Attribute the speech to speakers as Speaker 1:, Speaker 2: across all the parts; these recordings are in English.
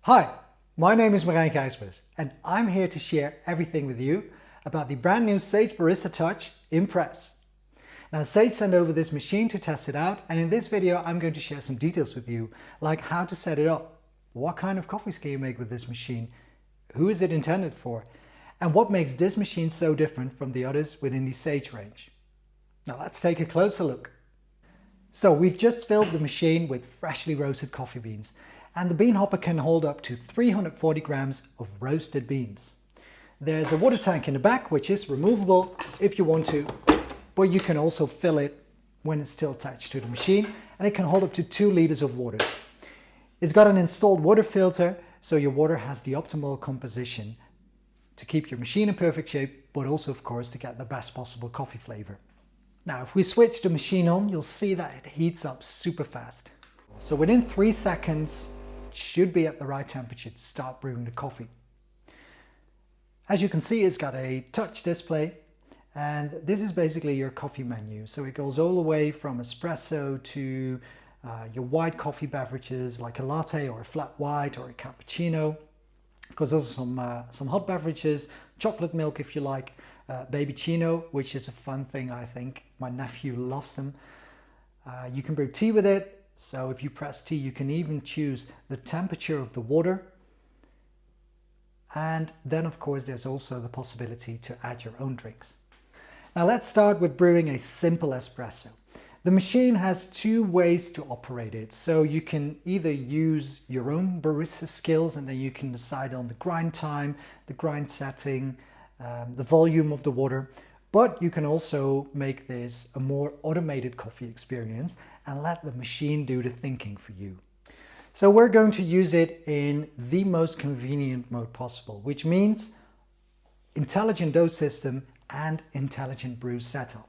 Speaker 1: Hi, my name is Marijn Gijsbers and I'm here to share everything with you about the brand new Sage Barista Touch Impress. Now Sage sent over this machine to test it out, and in this video I'm going to share some details with you, like how to set it up, what kind of coffees can you make with this machine, who is it intended for, and what makes this machine so different from the others within the Sage range. Now let's take a closer look. So we've just filled the machine with freshly roasted coffee beans, and the bean hopper can hold up to 340 grams of roasted beans. There's a water tank in the back which is removable if you want to, but you can also fill it when it's still attached to the machine, and it can hold up to 2 liters of water. It's got an installed water filter, so your water has the optimal composition to keep your machine in perfect shape, but also of course to get the best possible coffee flavor. Now if we switch the machine on, you'll see that it heats up super fast. So within 3 seconds, it should be at the right temperature to start brewing the coffee. As you can see, it's got a touch display, and this is basically your coffee menu. So it goes all the way from espresso to your white coffee beverages like a latte or a flat white or a cappuccino. Of course, also some hot beverages, chocolate milk if you like, baby chino, which is a fun thing, I think. My nephew loves them. You can brew tea with it. So if you press tea, you can even choose the temperature of the water. And then of course, there's also the possibility to add your own drinks. Now let's start with brewing a simple espresso. The machine has 2 ways to operate it. So you can either use your own barista skills, and then you can decide on the grind time, the grind setting, the volume of the water. But you can also make this a more automated coffee experience and let the machine do the thinking for you. So we're going to use it in the most convenient mode possible, which means intelligent dose system and intelligent brew setup.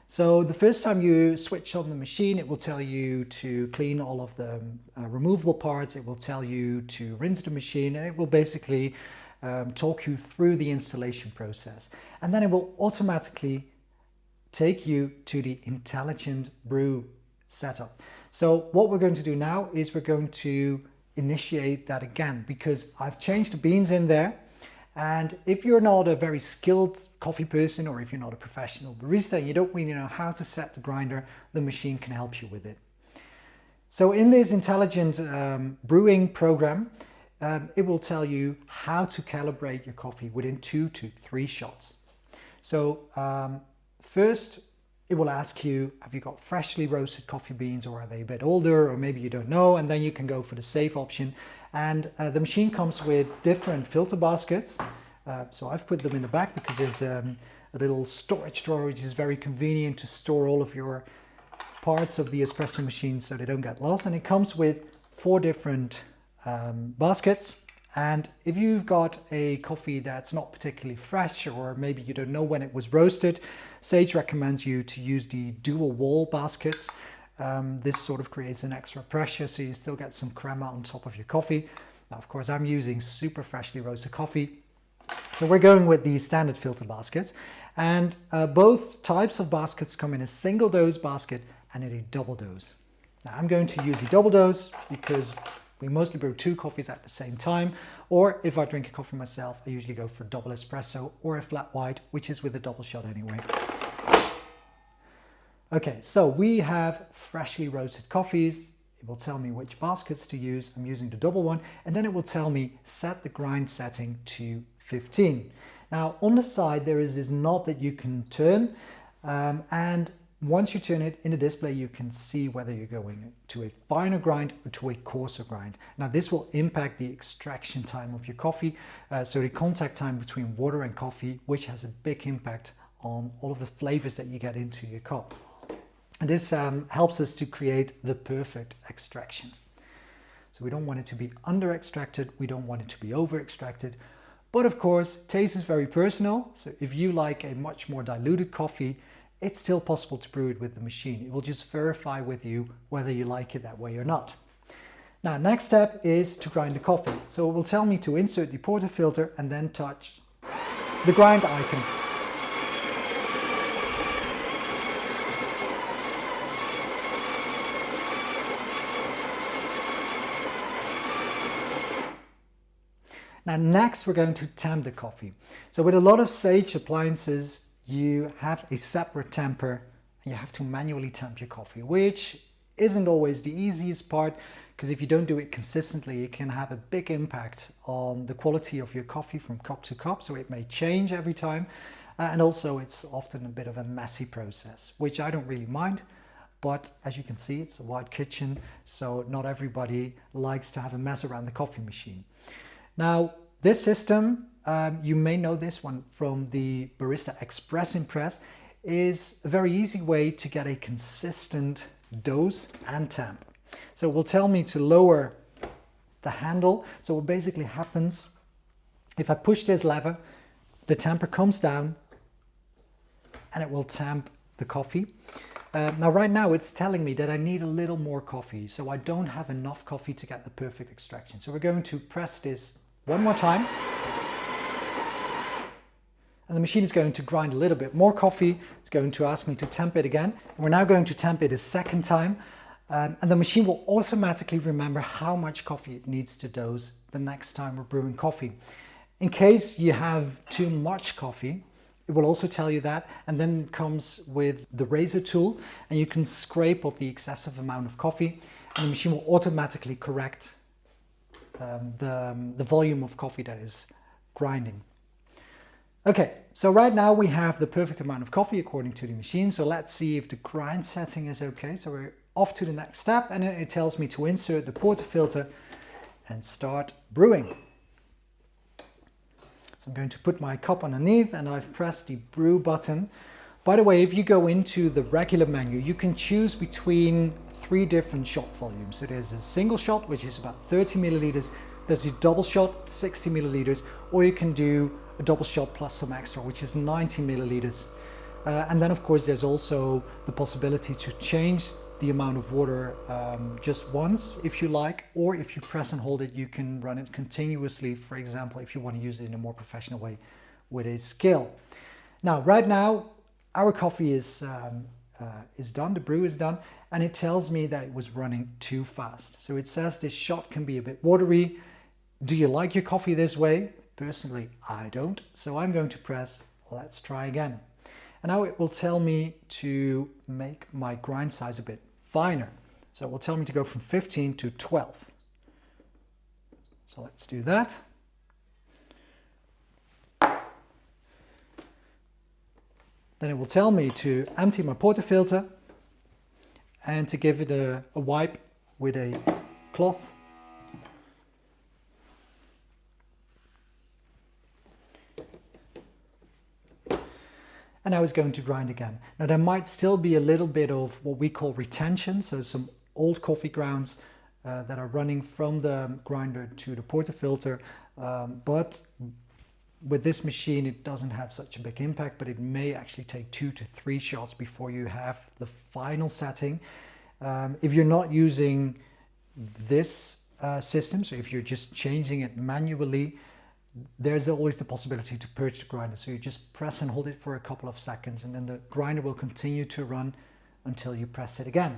Speaker 1: So the first time you switch on the machine, it will tell you to clean all of the removable parts. It will tell you to rinse the machine, and it will basically talk you through the installation process. And then it will automatically take you to the intelligent brew setup. So what we're going to do now is we're going to initiate that again, because I've changed the beans in there. And if you're not a very skilled coffee person, or if you're not a professional barista, you don't really know how to set the grinder, the machine can help you with it. So in this intelligent brewing program, it will tell you how to calibrate your coffee within 2 to 3 shots. So first, it will ask you, have you got freshly roasted coffee beans, or are they a bit older, or maybe you don't know, and then you can go for the safe option. And the machine comes with different filter baskets. So I've put them in the back because there's a little storage drawer which is very convenient to store all of your parts of the espresso machine so they don't get lost. And it comes with 4 different baskets. And if you've got a coffee that's not particularly fresh, or maybe you don't know when it was roasted, Sage recommends you to use the dual wall baskets. This sort of creates an extra pressure, so you still get some crema on top of your coffee. Now, of course, I'm using super freshly roasted coffee, so we're going with the standard filter baskets. And both types of baskets come in a single dose basket and in a double dose. Now, I'm going to use the double dose because we mostly brew 2 coffees at the same time, or if I drink a coffee myself, I usually go for a double espresso or a flat white, which is with a double shot anyway. Okay, so we have freshly roasted coffees. It will tell me which baskets to use. I'm using the double one, and then it will tell me set the grind setting to 15. Now on the side there is this knob that you can turn, and once you turn it in the display, you can see whether you're going to a finer grind or to a coarser grind. Now this will impact the extraction time of your coffee, so the contact time between water and coffee, which has a big impact on all of the flavors that you get into your cup. And this helps us to create the perfect extraction. So we don't want it to be under extracted, we don't want it to be over extracted. But of course, taste is very personal. So if you like a much more diluted coffee, it's still possible to brew it with the machine. It will just verify with you whether you like it that way or not. Now, next step is to grind the coffee. So it will tell me to insert the portafilter and then touch the grind icon. Now next we're going to temp the coffee. So with a lot of Sage appliances, you have a separate temper and you have to manually temp your coffee, which isn't always the easiest part, because if you don't do it consistently, it can have a big impact on the quality of your coffee from cup to cup. So it may change every time. And also it's often a bit of a messy process, which I don't really mind. But as you can see, it's a wide kitchen, so not everybody likes to have a mess around the coffee machine. Now, this system, you may know this one from the Barista Express Impress, is a very easy way to get a consistent dose and temp. So it will tell me to lower the handle. So what basically happens, if I push this lever, the temper comes down and it will temp the coffee. Now right now it's telling me that I need a little more coffee, so I don't have enough coffee to get the perfect extraction. So we're going to press this one more time. And the machine is going to grind a little bit more coffee. It's going to ask me to temp it again. And we're now going to temp it a second time. And the machine will automatically remember how much coffee it needs to dose the next time we're brewing coffee. In case you have too much coffee, it will also tell you that, and then it comes with the razor tool and you can scrape off the excessive amount of coffee and the machine will automatically correct the volume of coffee that is grinding. Okay, so right now we have the perfect amount of coffee according to the machine. So let's see if the grind setting is okay. So we're off to the next step and it tells me to insert the portafilter and start brewing. I'm going to put my cup underneath and I've pressed the brew button. By the way, if you go into the regular menu, you can choose between 3 different shot volumes. So there's a single shot, which is about 30 milliliters. There's a double shot, 60 milliliters, or you can do a double shot plus some extra, which is 90 milliliters. And then of course, there's also the possibility to change the amount of water just once if you like, or if you press and hold it, you can run it continuously. For example, if you want to use it in a more professional way with a skill. Now, right now, our coffee is done, the brew is done, and it tells me that it was running too fast. So it says this shot can be a bit watery. Do you like your coffee this way? Personally, I don't. So I'm going to press, let's try again. And now it will tell me to make my grind size a bit finer. So it will tell me to go from 15 to 12. So let's do that. Then it will tell me to empty my portafilter and to give it a wipe with a cloth. And now it's going to grind again. Now there might still be a little bit of what we call retention, so some old coffee grounds that are running from the grinder to the portafilter, but with this machine it doesn't have such a big impact, but it may actually take 2 to 3 shots before you have the final setting. If you're not using this system, so if you're just changing it manually, there's always the possibility to purge the grinder. So you just press and hold it for a couple of seconds and then the grinder will continue to run until you press it again.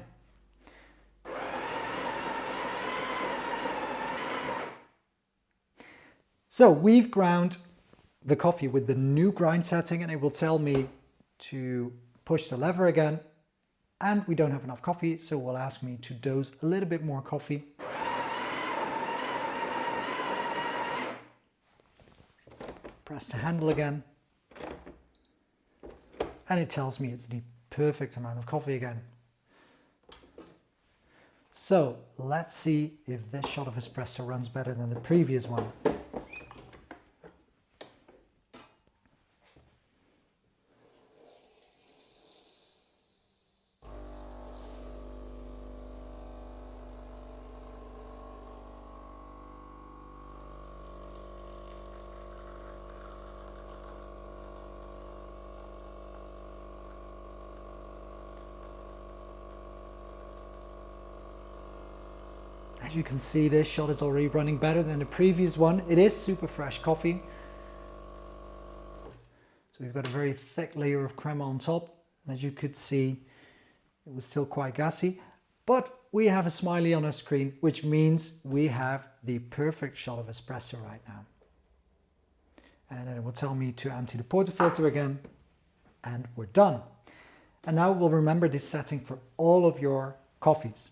Speaker 1: So we've ground the coffee with the new grind setting and it will tell me to push the lever again, and we don't have enough coffee, so it will ask me to dose a little bit more coffee. Press the handle again and it tells me it's the perfect amount of coffee again. So let's see if this shot of espresso runs better than the previous one. As you can see, this shot is already running better than the previous one. It is super fresh coffee. So we've got a very thick layer of crema on top. And as you could see, it was still quite gassy. But we have a smiley on our screen, which means we have the perfect shot of espresso right now. and then it will tell me to empty the portafilter again, and we're done. And now we'll remember this setting for all of your coffees.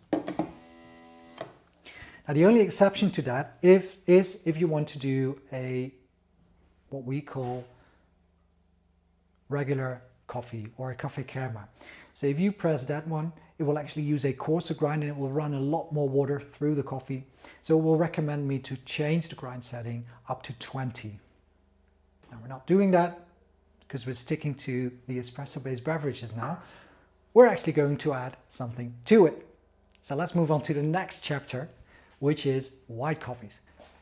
Speaker 1: Now the only exception to that is if you want to do what we call regular coffee or a cafe crema. So if you press that one, it will actually use a coarser grind and it will run a lot more water through the coffee. So it will recommend me to change the grind setting up to 20. Now we're not doing that because we're sticking to the espresso-based beverages now. We're actually going to add something to it. So let's move on to the next chapter, which is white coffees.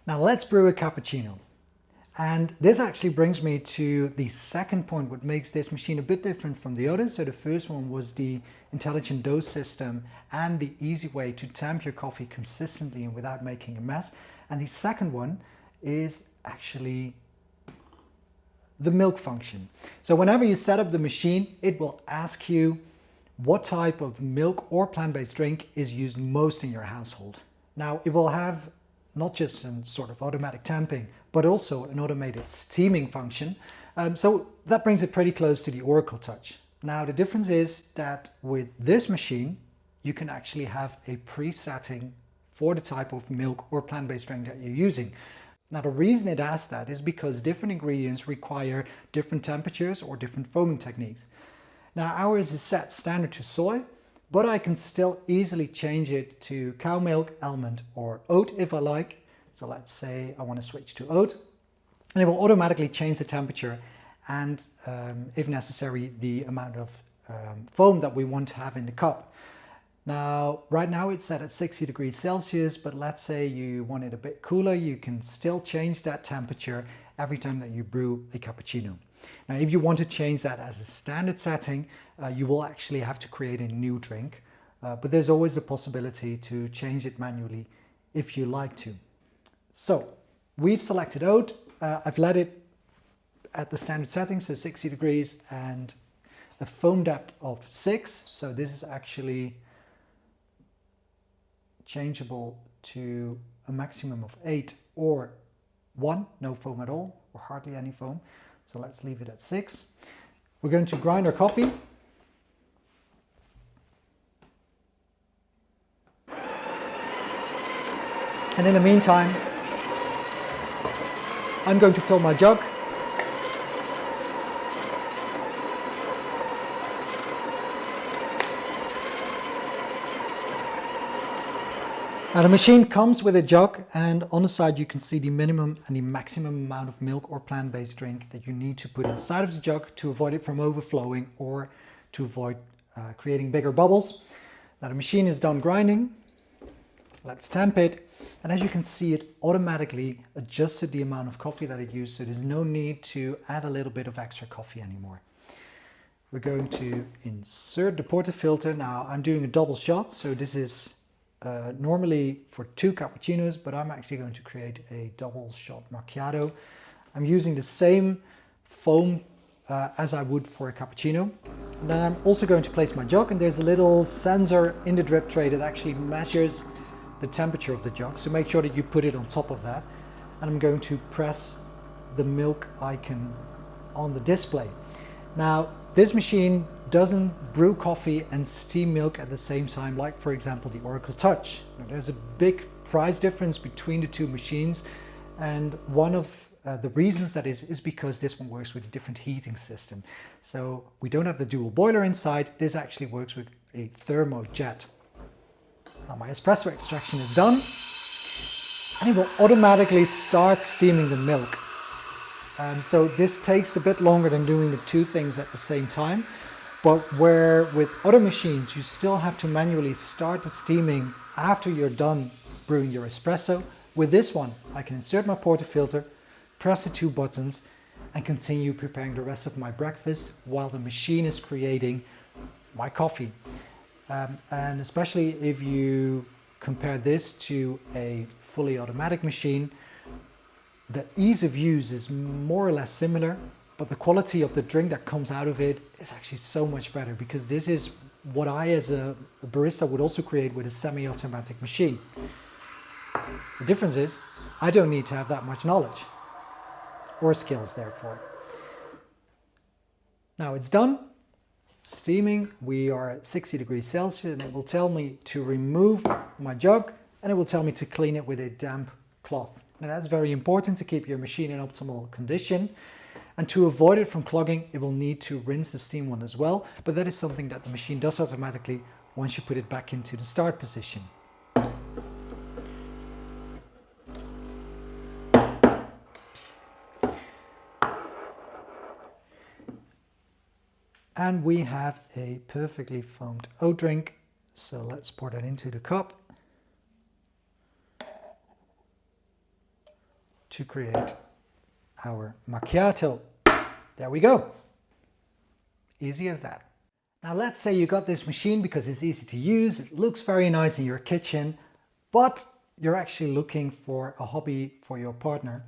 Speaker 1: Now let's brew a cappuccino. And this actually brings me to the second point, what makes this machine a bit different from the others. So the first one was the intelligent dose system and the easy way to temp your coffee consistently and without making a mess. And the second one is actually the milk function. So whenever you set up the machine, it will ask you what type of milk or plant-based drink is used most in your household. Now it will have not just some sort of automatic temping, but also an automated steaming function. So that brings it pretty close to the Oracle Touch. Now the difference is that with this machine, you can actually have a presetting for the type of milk or plant-based drink that you're using. Now the reason it asks that is because different ingredients require different temperatures or different foaming techniques. Now ours is set standard to soy, but I can still easily change it to cow milk, almond or oat if I like. So let's say I want to switch to oat, and it will automatically change the temperature and if necessary the amount of foam that we want to have in the cup. Now right now it's set at 60 degrees Celsius, but let's say you want it a bit cooler, you can still change that temperature every time that you brew a cappuccino. Now if you want to change that as a standard setting, you will actually have to create a new drink, but there's always the possibility to change it manually if you like to. So we've selected oat. I've let it at the standard setting, so 60 degrees and a foam depth of 6. So this is actually changeable to a maximum of 8 or 1, no foam at all, or hardly any foam. So let's leave it at 6. We're going to grind our coffee. And in the meantime, I'm going to fill my jug. Now the machine comes with a jug, and on the side you can see the minimum and the maximum amount of milk or plant-based drink that you need to put inside of the jug to avoid it from overflowing or to avoid creating bigger bubbles. Now the machine is done grinding. Let's temp it. And as you can see, it automatically adjusted the amount of coffee that it used, so there's no need to add a little bit of extra coffee anymore. We're going to insert the portafilter. Now I'm doing a double shot, so this is normally for 2 cappuccinos, but I'm actually going to create a double shot macchiato. I'm using the same foam as I would for a cappuccino. And then I'm also going to place my jug, and there's a little sensor in the drip tray that actually measures the temperature of the jug, so make sure that you put it on top of that. And I'm going to press the milk icon on the display. Now this machine doesn't brew coffee and steam milk at the same time, like for example the Oracle Touch. Now, there's a big price difference between the two machines, and one of the reasons that is because this one works with a different heating system. So we don't have the dual boiler inside, this actually works with a thermojet. Now my espresso extraction is done, and it will automatically start steaming the milk. So this takes a bit longer than doing the 2 things at the same time, but where with other machines you still have to manually start the steaming after you're done brewing your espresso, with this one I can insert my portafilter, press the 2 buttons and continue preparing the rest of my breakfast while the machine is creating my coffee. And especially if you compare this to a fully automatic machine, the ease of use is more or less similar, but the quality of the drink that comes out of it is actually so much better, because this is what I as a barista would also create with a semi-automatic machine. The difference is I don't need to have that much knowledge. or skills therefore. Now it's done. Steaming, we are at 60 degrees Celsius, and it will tell me to remove my jug, and it will tell me to clean it with a damp cloth. Now that's very important to keep your machine in optimal condition, and to avoid it from clogging, it will need to rinse the steam one as well, but that is something that the machine does automatically once you put it back into the start position. And we have a perfectly foamed oat drink. So let's pour that into the cup to create our macchiato. There we go. Easy as that. Now let's say you got this machine because it's easy to use, it looks very nice in your kitchen, but you're actually looking for a hobby for your partner.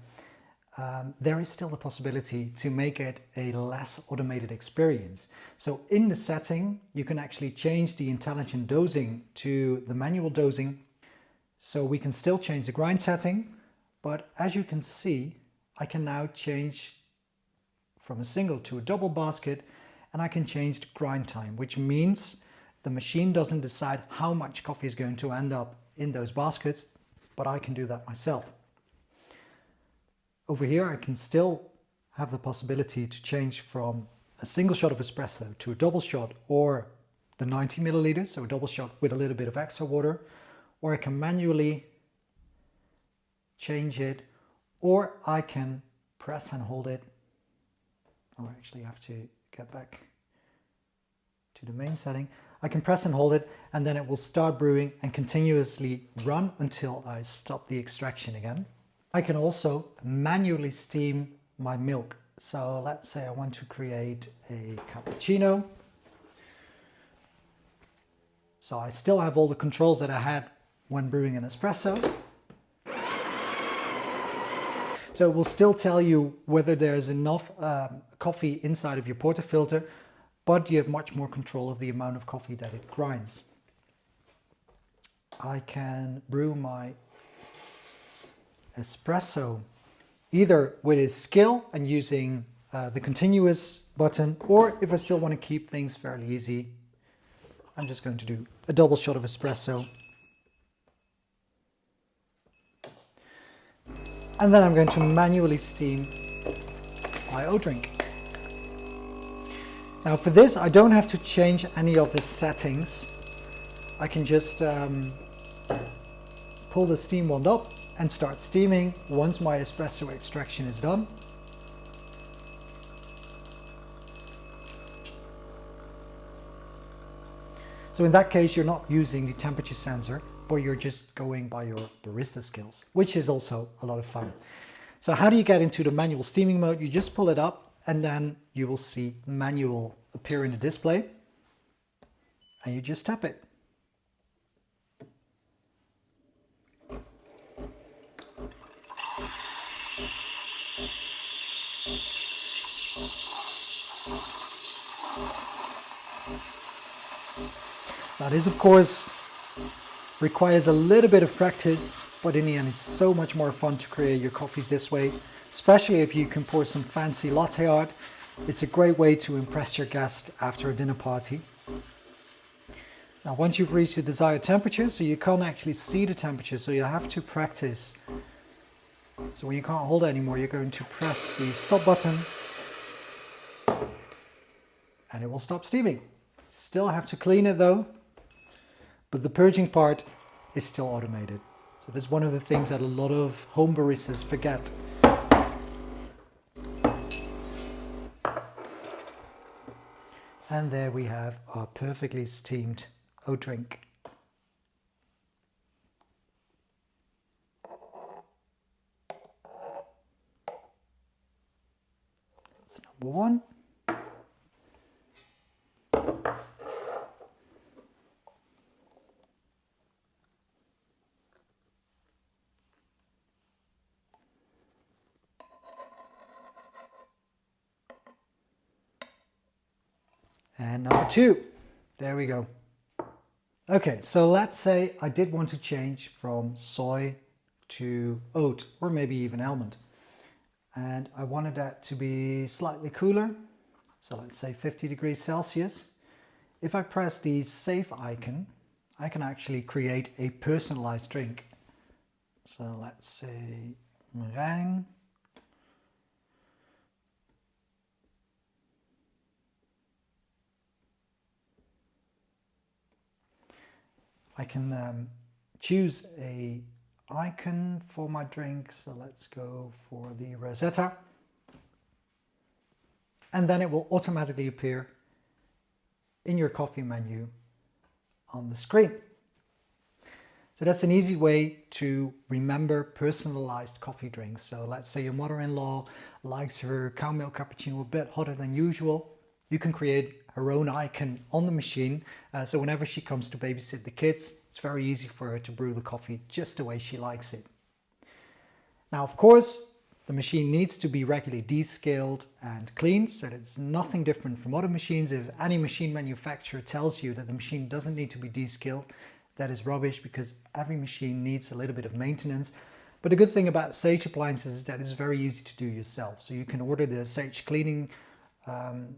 Speaker 1: There is still the possibility to make it a less automated experience. So in the setting, you can actually change the intelligent dosing to the manual dosing. So we can still change the grind setting, but as you can see, I can now change from a single to a double basket, and I can change the grind time, which means the machine doesn't decide how much coffee is going to end up in those baskets, but I can do that myself. Over here, I can still have the possibility to change from a single shot of espresso to a double shot, or the 90 milliliters, so a double shot with a little bit of extra water, or I can manually change it, or I can press and hold it. Oh, I actually have to get back to the main setting. I can press and hold it, and then it will start brewing and continuously run until I stop the extraction again. I can also manually steam my milk. So let's say I want to create a cappuccino. So I still have all the controls that I had when brewing an espresso. So it will still tell you whether there's enough coffee inside of your portafilter, but you have much more control of the amount of coffee that it grinds. I can brew my espresso either with a skill and using the continuous button, or if I still want to keep things fairly easy, I'm just going to do a double shot of espresso. And then I'm going to manually steam my oat drink. Now for this, I don't have to change any of the settings. I can just pull the steam wand up and start steaming once my espresso extraction is done. So in that case, you're not using the temperature sensor, but you're just going by your barista skills, which is also a lot of fun. So how do you get into the manual steaming mode? You just pull it up, and then you will see manual appear in the display, and you just tap it. Now this of course requires a little bit of practice, but in the end it's so much more fun to create your coffees this way, especially if you can pour some fancy latte art. It's a great way to impress your guest after a dinner party. Now once you've reached the desired temperature, so you can't actually see the temperature, so you have to practice. So when you can't hold it anymore, you're going to press the stop button and it will stop steaming. Still have to clean it though, but the purging part is still automated. So that's one of the things that a lot of home baristas forget. And there we have our perfectly steamed oat drink. That's number one. And number two, there we go. Okay, so let's say I did want to change from soy to oat, or maybe even almond. and I wanted that to be slightly cooler. So let's say 50 degrees Celsius. If I press the save icon, I can actually create a personalized drink. So let's say meringue. I can choose a icon for my drink. So let's go for the Rosetta. And then it will automatically appear in your coffee menu on the screen. So that's an easy way to remember personalized coffee drinks. So let's say your mother-in-law likes her cow milk cappuccino a bit hotter than usual. You can create her own icon on the machine. So whenever she comes to babysit the kids, it's very easy for her to brew the coffee just the way she likes it. Now, of course, the machine needs to be regularly descaled and cleaned, so it's nothing different from other machines. If any machine manufacturer tells you that the machine doesn't need to be descaled, that is rubbish, because every machine needs a little bit of maintenance. But the good thing about Sage appliances is that it's very easy to do yourself. So you can order the Sage cleaning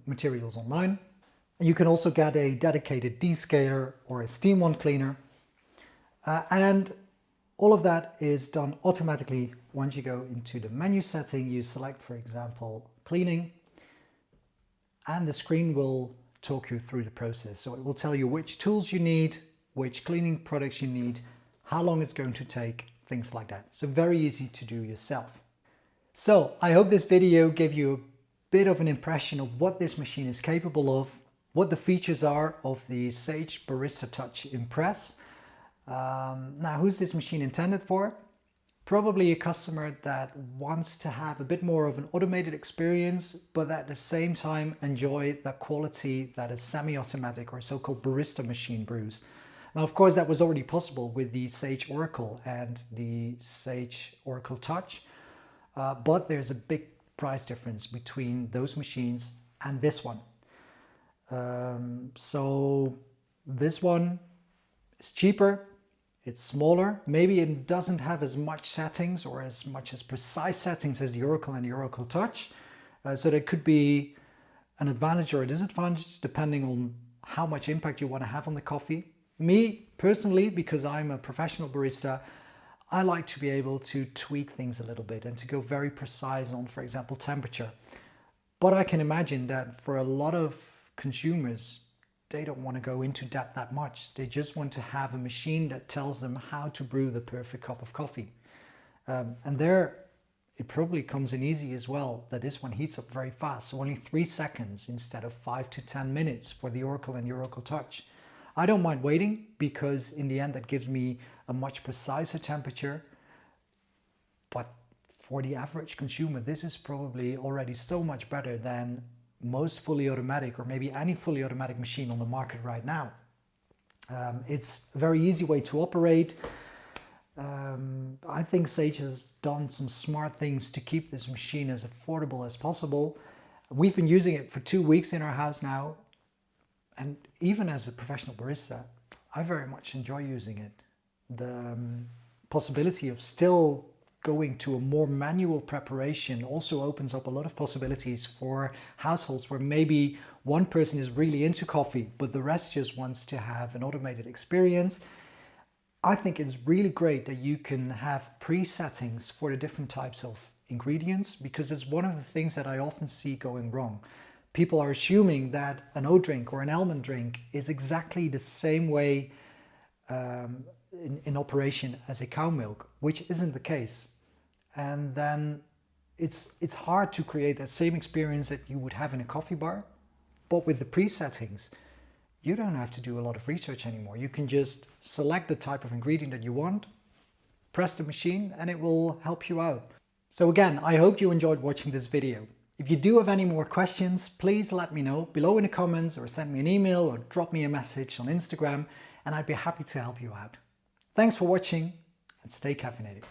Speaker 1: materials online. And you can also get a dedicated descaler or a steam wand cleaner. And all of that is done automatically. Once you go into the menu setting, you select, for example, cleaning, and the screen will talk you through the process. So it will tell you which tools you need, which cleaning products you need, how long it's going to take, things like that. So very easy to do yourself. So I hope this video gave you a bit of an impression of what this machine is capable of, what the features are of the Sage Barista Touch Impress. Now, who's this machine intended for? Probably a customer that wants to have a bit more of an automated experience, but at the same time enjoy the quality that a semi-automatic or so-called barista machine brews. Now, of course, that was already possible with the Sage Oracle and the Sage Oracle Touch, but there's a big price difference between those machines and this one. So this one is cheaper. It's smaller. Maybe it doesn't have as much settings or as much as precise settings as the Oracle and the Oracle Touch. So there could be an advantage or a disadvantage depending on how much impact you want to have on the coffee. Me personally, because I'm a professional barista, I like to be able to tweak things a little bit and to go very precise on, for example, temperature. But I can imagine that for a lot of consumers, they don't want to go into depth that much. They just want to have a machine that tells them how to brew the perfect cup of coffee. And there, it probably comes in easy as well that this one heats up very fast. So only 3 seconds instead of 5 to 10 minutes for the Oracle and the Oracle Touch. I don't mind waiting because in the end that gives me a much preciser temperature. But for the average consumer, this is probably already so much better than most fully automatic or maybe any fully automatic machine on the market right now. It's a very easy way to operate. I think Sage has done some smart things to keep this machine as affordable as possible. We've been using it for 2 weeks in our house now, and even as a professional barista, I very much enjoy using it. The possibility of still going to a more manual preparation also opens up a lot of possibilities for households where maybe one person is really into coffee, but the rest just wants to have an automated experience. I think it's really great that you can have pre-settings for the different types of ingredients, because it's one of the things that I often see going wrong. People are assuming that an oat drink or an almond drink is exactly the same way in operation as a cow milk, which isn't the case. And then it's hard to create that same experience that you would have in a coffee bar. But with the pre-settings, you don't have to do a lot of research anymore. You can just select the type of ingredient that you want, press the machine, and it will help you out. So again, I hope you enjoyed watching this video. If you do have any more questions, please let me know below in the comments, or send me an email or drop me a message on Instagram, and I'd be happy to help you out. Thanks for watching, and stay caffeinated.